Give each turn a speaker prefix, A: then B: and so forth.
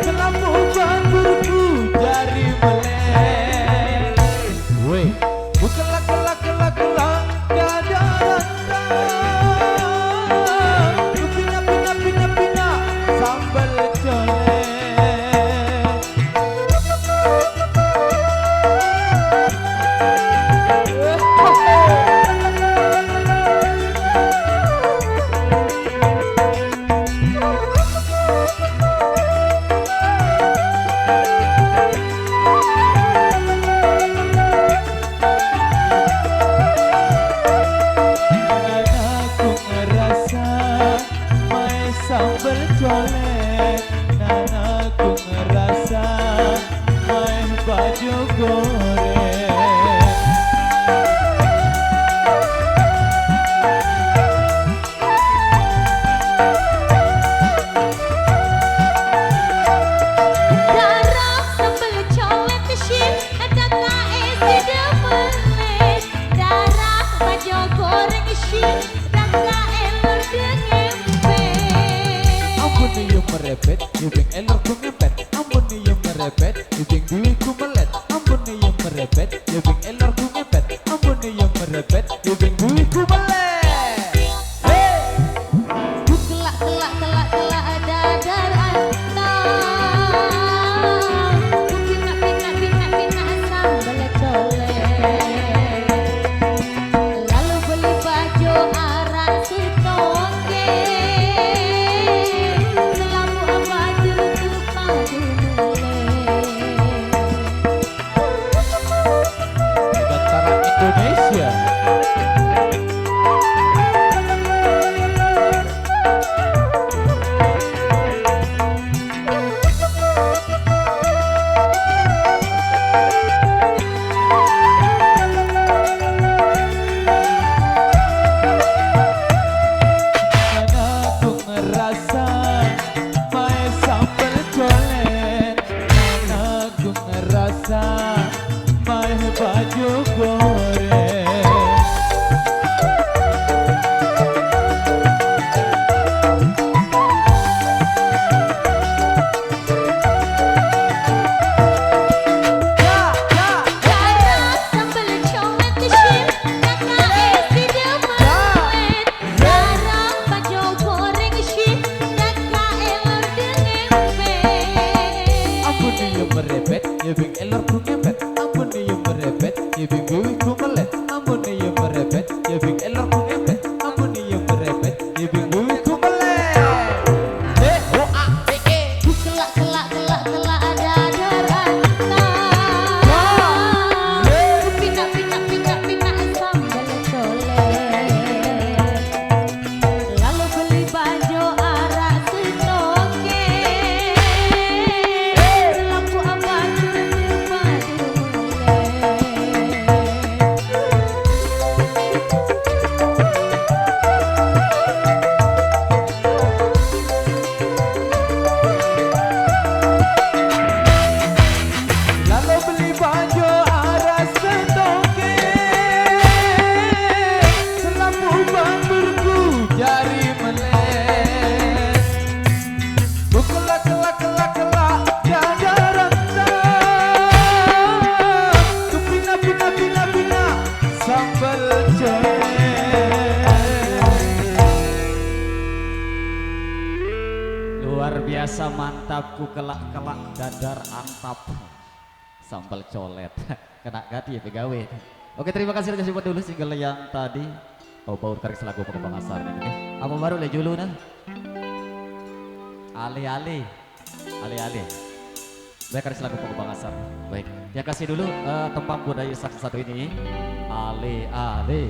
A: Selamu bamburku jari melek. Weh, bukanlah kelak kelak kelak tiada rasa. Pina pina pina pina sambal colek. Sambal colek, nanaku ngerasa main baju goreng.
B: Darah sambal colek kesin, ada kae tidak melek. Darah baju goreng kesin, ada kae lerdeng.
A: Ampun nih yang merepet, ibing elor ku ngepet. Ampun nih yang merepet, ibing duwi ku melet. Ampun nih yang merepet, ibing elor ku ngepet. Ampun nih yang merepet, ibing duwi ku melet. Hey!
B: Kelak kelak kelak kelak dadar anta. Pina pina pina pina sambal colek. Lalu beli baju arah sitoke. Selamu abadi untuk padu
A: Dataran Indonesia. Aku ngerasa main sambal colek. Aku ngerasa main baju goreng.
B: darah sambal colek kesin, ada kae tidak melek. Darah baju goreng kesin, ada kae lerdeng.
A: Ampun nih yang merepet, ibing elor ku ngepet. Ampun nih yang merepet, ibing duwi ku melet. Ampun nih yang merepet, ibing elor ku ngepet. Ampun nih yang merepet, ibing duwi ku melet. Oh ah
B: Kelak kelak kelak kelak dadar anta. Pina pina pina pina sambal colek. Lalu beli baju arah sitoke. Lampu abadi padu
A: lalu beli baju aras setoke. Selamu bamburku jari melek. Bukulah kelak kelak kelak tiada rasa. Kupina pina pina pina sambal colek.
C: Luar biasa mantap ku kelak-kelak dadar antap sambal colet. Kena gati ya pegawe. Oke, terima kasih sudah coba dulu single yang tadi. Oh, baur karik selaku pengembang asar nih. Oke. Apa baru le julu nah? Ali-ali. Ali-ali. Baik, karik selaku pengembang asar. Baik. Ya kasih dulu tembang budaya satu ini. Ali-ali.